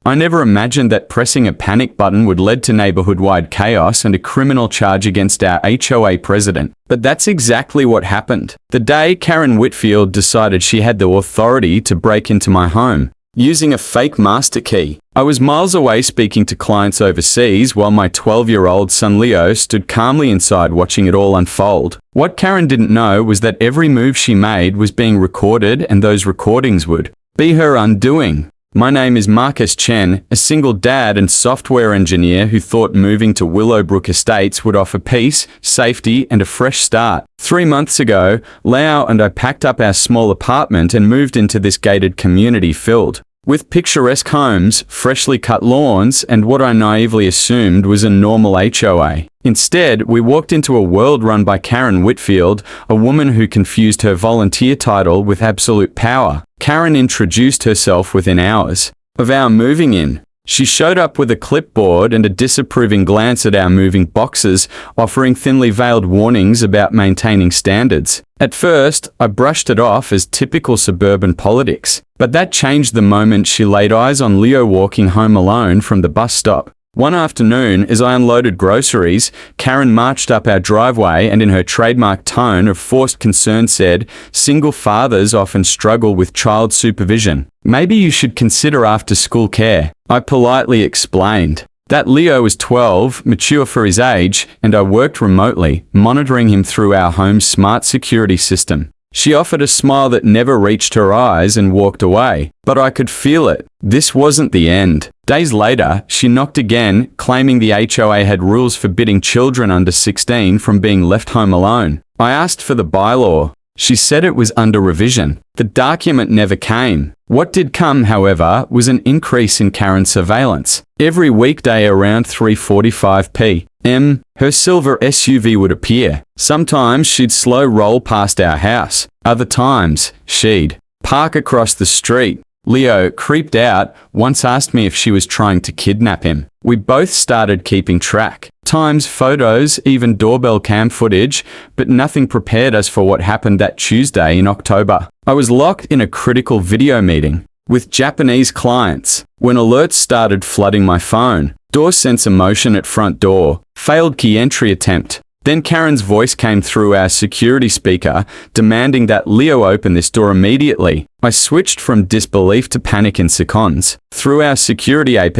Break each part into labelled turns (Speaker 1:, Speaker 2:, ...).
Speaker 1: I never imagined that pressing a panic button would lead to neighborhood-wide chaos and a criminal charge against our HOA president. But that's exactly what happened. The day Karen Whitfield decided she had the authority to break into my home, using a fake master key. I was miles away speaking to clients overseas while my 12-year-old son Leo stood calmly inside watching it all unfold. What Karen didn't know was that every move she made was being recorded, and those recordings would be her undoing. My name is Marcus Chen, a single dad and software engineer who thought moving to Willowbrook Estates would offer peace, safety, and a fresh start. 3 months ago, Leo and I packed up our small apartment and moved into this gated community filled with picturesque homes, freshly cut lawns, and what I naively assumed was a normal HOA. Instead, we walked into a world run by Karen Whitfield, a woman who confused her volunteer title with absolute power. Karen introduced herself within hours of our moving in. She showed up with a clipboard and a disapproving glance at our moving boxes, offering thinly veiled warnings about maintaining standards. At first, I brushed it off as typical suburban politics, but that changed the moment she laid eyes on Leo walking home alone from the bus stop. One afternoon, as I unloaded groceries, Karen marched up our driveway and in her trademark tone of forced concern said, "Single fathers often struggle with child supervision. Maybe you should consider after-school care." I politely explained that Leo was 12, mature for his age, and I worked remotely, monitoring him through our home's smart security system. She offered a smile that never reached her eyes and walked away, but I could feel it. This wasn't the end. Days later, she knocked again, claiming the HOA had rules forbidding children under 16 from being left home alone. I asked for the bylaw. She said it was under revision. The document never came. What did come, however, was an increase in Karen's surveillance. Every weekday around 3:45 p.m., her silver SUV would appear. Sometimes she'd slow roll past our house. Other times, she'd park across the street. Leo, creeped out, once asked me if she was trying to kidnap him. We both started keeping track. Times, photos, even doorbell cam footage, but nothing prepared us for what happened that Tuesday in October. I was locked in a critical video meeting with Japanese clients when alerts started flooding my phone. Door sensor motion at front door. Failed key entry attempt. Then Karen's voice came through our security speaker, demanding that Leo open this door immediately. I switched from disbelief to panic in seconds. Through our security app,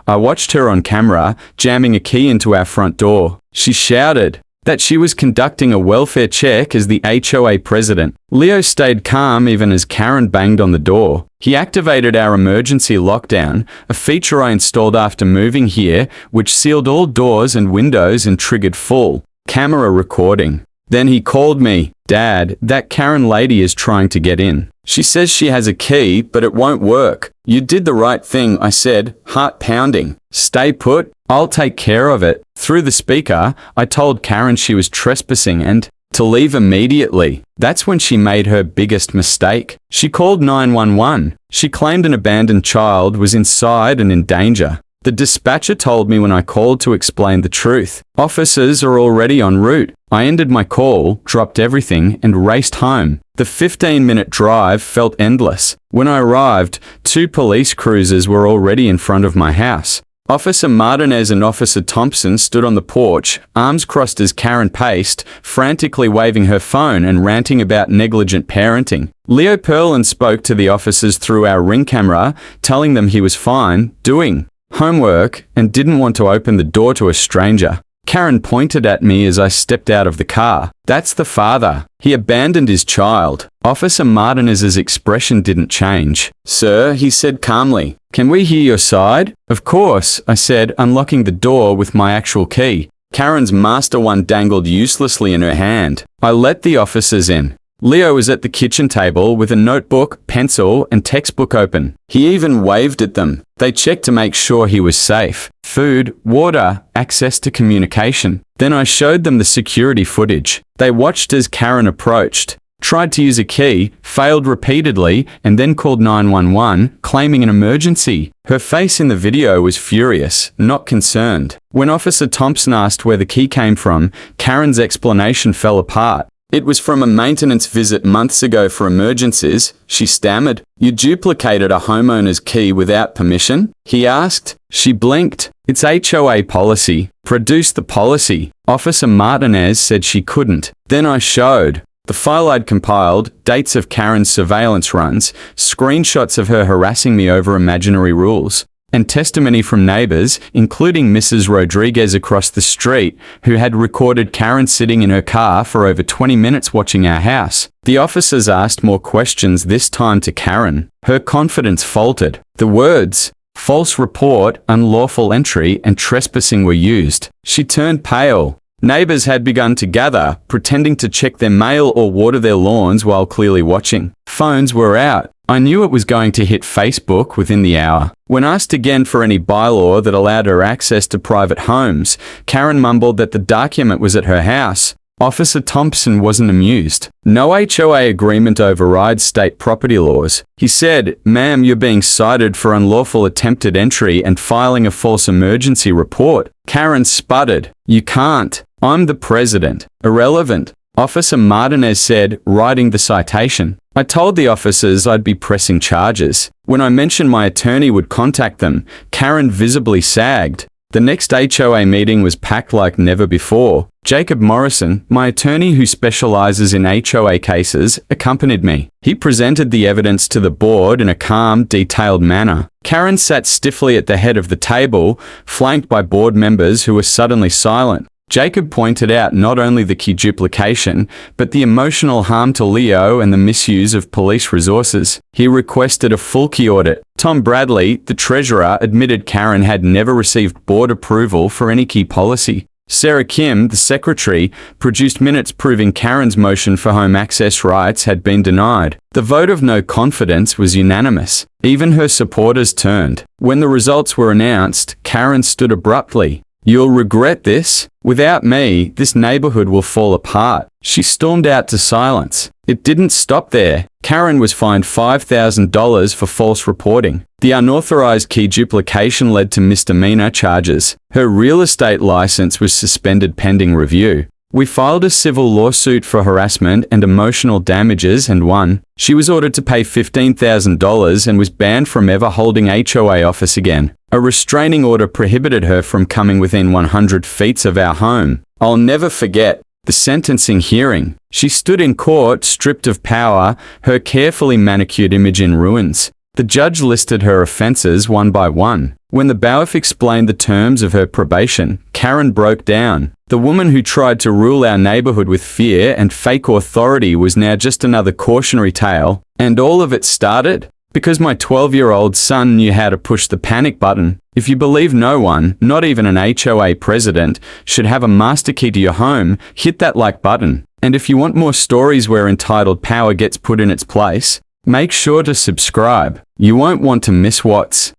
Speaker 1: I watched her on camera, jamming a key into our front door. She shouted that she was conducting a welfare check as the HOA president. Leo stayed calm even as Karen banged on the door. He activated our emergency lockdown, a feature I installed after moving here, which sealed all doors and windows and triggered full camera recording. Then he called me. "Dad, that Karen lady is trying to get in. She says she has a key, but it won't work." "You did the right thing," I said, heart pounding. "Stay put. I'll take care of it." Through the speaker, I told Karen she was trespassing and to leave immediately. That's when she made her biggest mistake. She called 911. She claimed an abandoned child was inside and in danger. The dispatcher told me when I called to explain the truth. Officers are already en route. I ended my call, dropped everything, and raced home. The 15-minute drive felt endless. When I arrived, 2 police cruisers were already in front of my house. Officer Martinez and Officer Thompson stood on the porch, arms crossed as Karen paced, frantically waving her phone and ranting about negligent parenting. Leo Perlin spoke to the officers through our Ring camera, telling them he was fine, doing homework, and didn't want to open the door to a stranger. Karen pointed at me as I stepped out of the car. "That's the father. He abandoned his child." Officer Martinez's expression didn't change. "Sir," he said calmly, "can we hear your side?" "Of course," I said, unlocking the door with my actual key. Karen's master one dangled uselessly in her hand. I let the officers in. Leo was at the kitchen table with a notebook, pencil, and textbook open. He even waved at them. They checked to make sure he was safe. Food, water, access to communication. Then I showed them the security footage. They watched as Karen approached, tried to use a key, failed repeatedly, and then called 911, claiming an emergency. Her face in the video was furious, not concerned. When Officer Thompson asked where the key came from, Karen's explanation fell apart. It was from a maintenance visit months ago for emergencies, she stammered. You duplicated a homeowner's key without permission? He asked. She blinked. It's HOA policy. Produce the policy. Officer Martinez said she couldn't. Then I showed. The file I'd compiled, dates of Karen's surveillance runs, screenshots of her harassing me over imaginary rules, and testimony from neighbors, including Mrs. Rodriguez across the street, who had recorded Karen sitting in her car for over 20 minutes watching our house. The officers asked more questions, this time to Karen. Her confidence faltered. The words, false report, unlawful entry, and trespassing were used. She turned pale. Neighbors had begun to gather, pretending to check their mail or water their lawns while clearly watching. Phones were out. I knew it was going to hit Facebook within the hour. When asked again for any bylaw that allowed her access to private homes, Karen mumbled that the document was at her house. Officer Thompson wasn't amused. No HOA agreement overrides state property laws. He said, "Ma'am, you're being cited for unlawful attempted entry and filing a false emergency report." Karen sputtered, "You can't. I'm the president." Irrelevant. Officer Martinez said, writing the citation. I told the officers I'd be pressing charges. When I mentioned my attorney would contact them, Karen visibly sagged. The next HOA meeting was packed like never before. Jacob Morrison, my attorney who specializes in HOA cases, accompanied me. He presented the evidence to the board in a calm, detailed manner. Karen sat stiffly at the head of the table, flanked by board members who were suddenly silent. Jacob pointed out not only the key duplication, but the emotional harm to Leo and the misuse of police resources. He requested a full key audit. Tom Bradley, the treasurer, admitted Karen had never received board approval for any key policy. Sarah Kim, the secretary, produced minutes proving Karen's motion for home access rights had been denied. The vote of no confidence was unanimous. Even her supporters turned. When the results were announced, Karen stood abruptly. "You'll regret this. Without me, this neighborhood will fall apart." She stormed out to silence. It didn't stop there. Karen was fined $5,000 for false reporting. The unauthorized key duplication led to misdemeanor charges. Her real estate license was suspended pending review. We filed a civil lawsuit for harassment and emotional damages and won. She was ordered to pay $15,000 and was banned from ever holding HOA office again. A restraining order prohibited her from coming within 100 feet of our home. I'll never forget the sentencing hearing. She stood in court, stripped of power, her carefully manicured image in ruins. The judge listed her offenses one by one. When the bailiff explained the terms of her probation, Karen broke down. The woman who tried to rule our neighborhood with fear and fake authority was now just another cautionary tale. And all of it started because my 12-year-old son knew how to push the panic button. If you believe no one, not even an HOA president, should have a master key to your home, hit that like button. And if you want more stories where entitled power gets put in its place, make sure to subscribe. You won't want to miss what's